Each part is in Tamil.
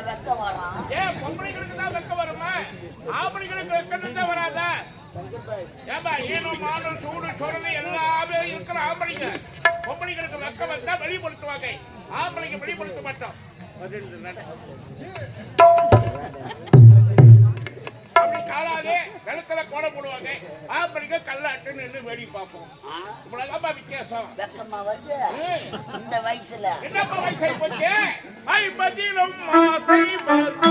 வெக்கம் வரும். ஏன் பொம்பளைங்களுக்கு தான் வெக்கம் வருமா? ஆம்பளைங்களுக்கு வெக்கம் தான் வராதா? ஏமா ஈனம் மானம் சூடு சொரணை எல்லாமே இருக்கிற ஆம்பளைங்க பொம்பளைங்களுக்கு வெக்கம் வந்தா வெளிப்படுத்துவாங்க. ஆம்பளைங்க வெளிப்படுத்த மாட்டோம். அப்படி காலாலே வெள்ளத்துல கோடை போடுவாங்க. ஆம்பளைங்க கல்லாட்டுன்னு நின்று வேடி பார்ப்போம். இவ்வளவுதான்ப்பா வித்தியாசம். வெக்கமா வந்து இந்த வயசுல என்னப்பா வயசை போச்சு? 50 மாசை வரும்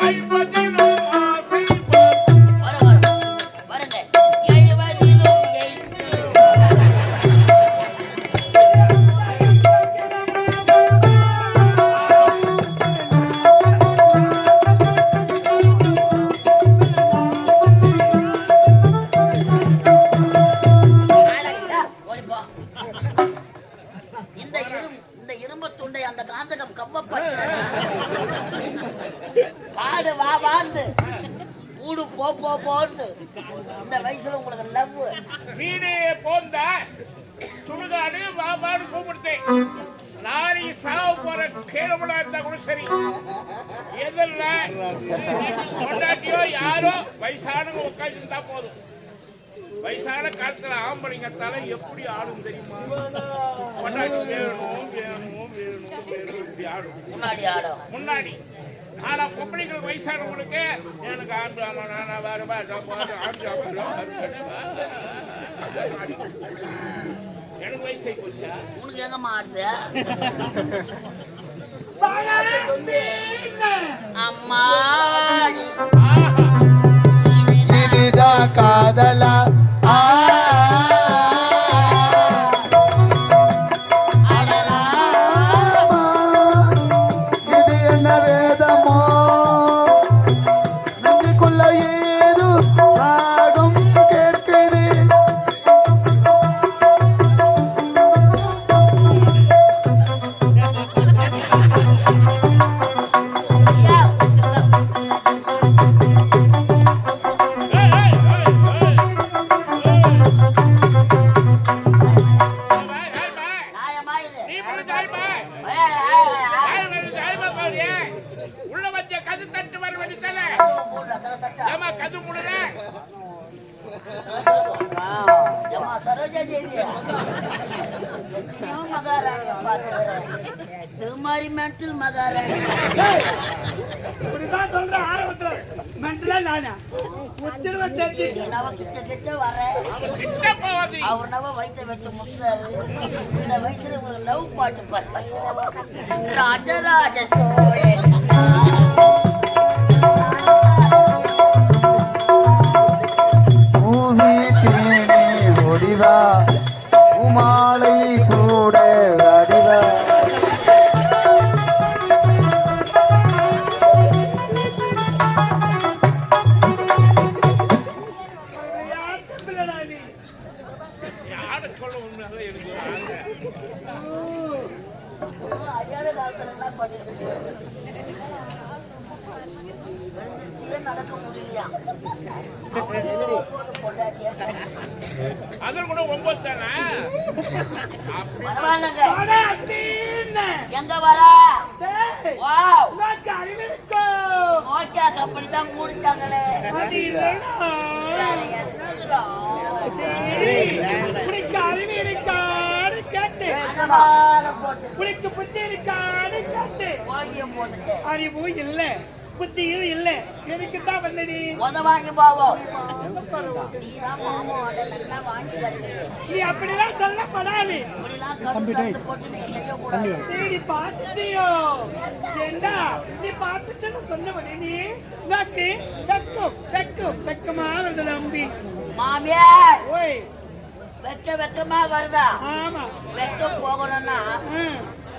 50 மாசை வருங்க 70 இந்த இரும்பு துண்டை அந்த காந்தகம் கவ்வப்படுகிறதா? காடு வா வாழ்ந்து ஊடு போன்னு இந்த வயசுல உங்களுக்கு லவ் வீடு போந்த சுடுகாடு வாபாடு கூப்பிடுத்தேன். நாரி சாவு போற கேளமுடா இருந்தா கூட சரி. எதில் கொண்டாட்டியோ யாரோ வயசானவங்க உட்காந்துருந்தா போதும். வயசான காலத்துல ஆம்பளைங்க தலை எப்படி ஆடும் தெரியுமா? கொண்டாட்டி வேணும் வேணும் வேணும் வேணும் இப்படி ஆடும் முன்னாடி. ஆனா பொம்பளைங்களுக்கு வயசானவங்களுக்கு எனக்கு ஆண்டு ஆமா நானா வேற எனக்கு வயசை போச்சா? உனக்கு எங்கம்மா ஆடுது? அம்மா இதுதான் காதலா? இது என்ன வேதமோ? நெஞ்சுக்குள்ள ஏதோ ராகம் கேட்குது. உள்ள வச்ச கது தட்டு வர வேண்டியதானே? ஏமா கது முடுற? சரோஜா தேவி எத்தனையோ மகாராணிய பார்த்துக்கிறேன். திருமாரி மென்டல் மகாராணி இப்படிதான் சொல்ற ஆரம்பத்துல மென்டலா நானா நவ கிட்ட வர அவர் நவ வயிற்ற வச்சு முத்துறாரு. இந்த வயசுல உங்களுக்கு லவ் பாட்டு பாருங்க. ராஜராஜ சோழன் ஒடிவா உமாலை கூட வடிவா ஐயாத காலத்துல என்ன பண்ணிட்டு நடக்க முடியலையா? பொண்டாட்டியா அதன் கூட 9 தானே? எங்க வர ஓகே அப்படிதான் மூடிட்டாங்களே. அறிவு இருக்கான்னு கேட்டு புளிக்கு புத்தி இருக்கான்னு கேட்டு அறிவு இல்ல புத்தியும் இல்ல. எனக்கு தான் வந்தடி வாங்கி போவோம். நீ அப்படிலாம் சொல்லப்படாது. நீ பார்த்துட்டியோ? ஏண்டா நீ பார்த்துட்டு சொன்னபடி நீ நாக்கு வெக்கமா வந்து நம்பி மாமியார் ஓய் வெக்கமா வருதா? ஆமா வெக்கம் போகணும்னா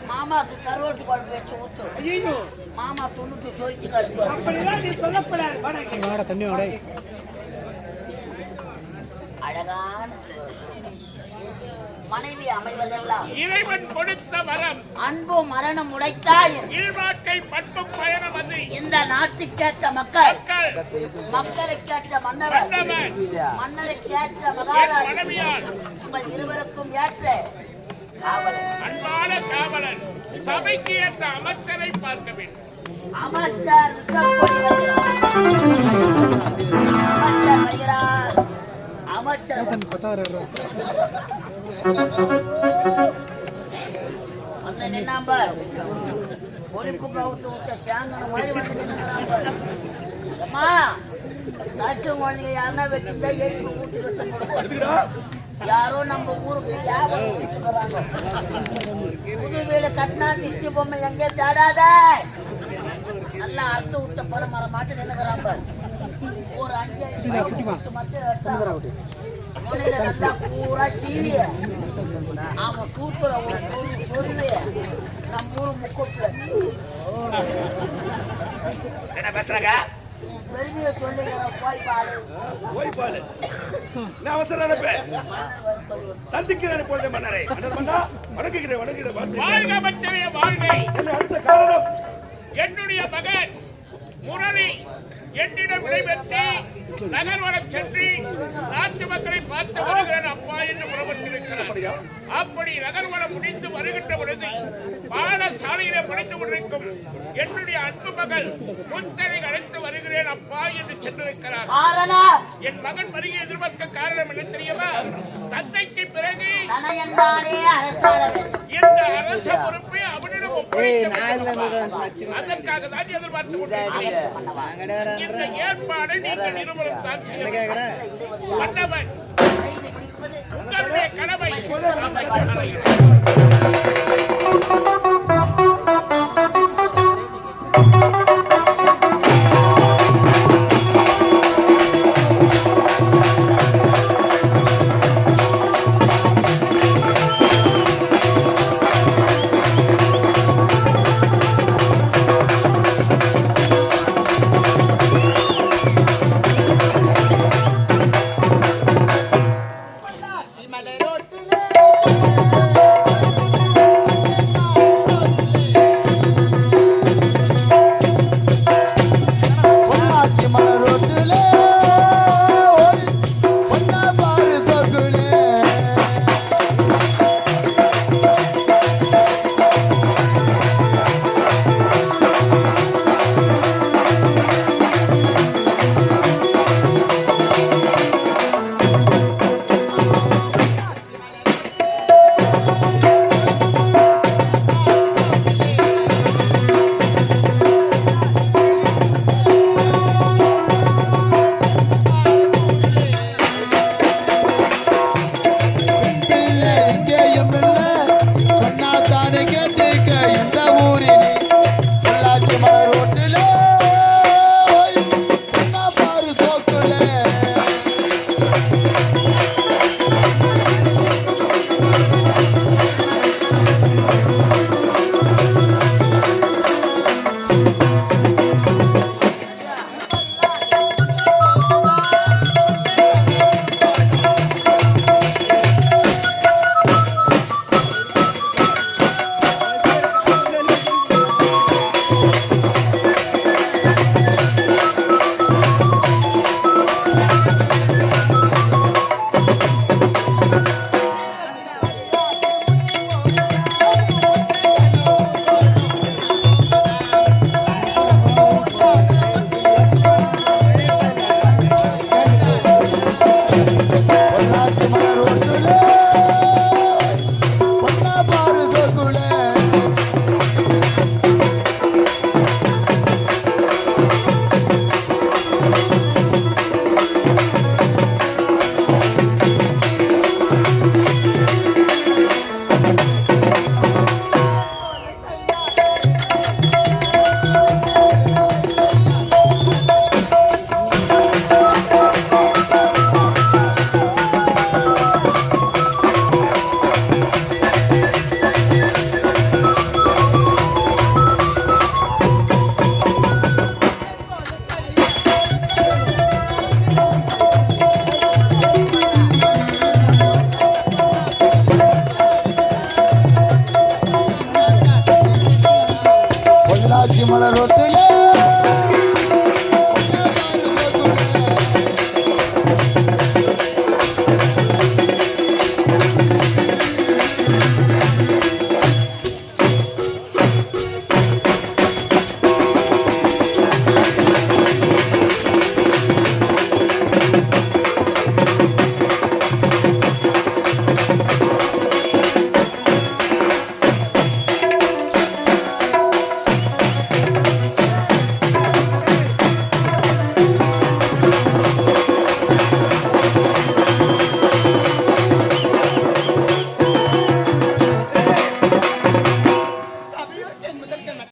மாமாக்கு கருவாட்டு குழம்பு வச்சு ஊத்து. ஐயோ மாமா துணுக்கு சொல்லிச்சு கடுப்பு. அப்படிலாம் நீ சொல்லப்படாது. தண்ணியோட அழகான மனைவி அமைவதெல்லாம் இறைவன் கொடுத்த வரம். அன்பு மரணம் உடைத்தாய் வாழ்க்கை பண்பும் பயணம் வந்து இந்த நாட்டுக்கேற்ற மக்களுக்கேற்ற மன்னவர் மன்னருக்கேற்ற மகாராணி உங்கள் இருவருக்கும் ஏற்ற காவலன் அன்பான காவலன் சபைக்கு ஏற்ற அமைச்சரை பார்க்க வேண்டும். அமைச்சர் அமைச்சர் வருகிறார். அமைச்சர் வந்து நின்னாம்பர் ஒளிப்பு கவுத்து விட்ட சேங்கன மாதிரி வந்து நின்னுங்கிறான். அம்மா கஷ்டம் குழந்தைங்க யாருன்னா வச்சிருந்தா எழுப்பு ஊட்டி கட்ட யாரோ நம்ம ஊருக்கு வியாபாரம் கொடுத்துக்கிறாங்க. புது வீடு கட்டினா திஷ்டி பொம்மை எங்கே தேடாத நல்லா அறுத்து விட்ட படம் மரம் மாட்டி நின்னுக்கிறான். ஒரு 5 மட்டும் முனையில நல்லா பூரா சீவிய அவன் சூத்துல ஒரு சொருவே நம்ம ஊரு முக்கூட்டுல என்ன பேசுறாங்க? பெருமையை சொல்லுகிற போய் பாரு நான் அவசரம் அனுப்பேன். சந்திக்கிறேன் இப்பொழுது மன்னரை. வணங்குகிறேன். வாழ்க அமைச்சரே வாழ்க. என்ன அடுத்த காரணம்? என்னுடைய மகன் முரளி என்னிடம் விடைபெற்று நகர்வனம் சென்று நாட்டு மக்களை பார்த்து வருகிறேன் அப்பா என்று புறப்பட்டிருக்கிறார். அப்படி நகர்வனம் முடிந்து வருகின்ற பொழுது பாடசாலையில படித்து கொண்டிருக்கும் என்னுடைய அன்பு மகள் முத்தனை அழைத்து வருகிறேன் அப்பா என்று சென்றிருக்கிறார். என் மகன் வருகை எதிர்பார்க்க காரணம் என்ன தெரியுமா? தந்தைக்கு பிறகு இந்த அரச பொறுப்பை அவனிடம் அதற்காக தான் எதிர்பார்த்து கொண்டிருக்கிறேன். இந்த ஏற்பாடு நீங்கள் இருவரும் தான் மன்னவன் உங்களுடைய கடமை. மலர் ரோட்டில்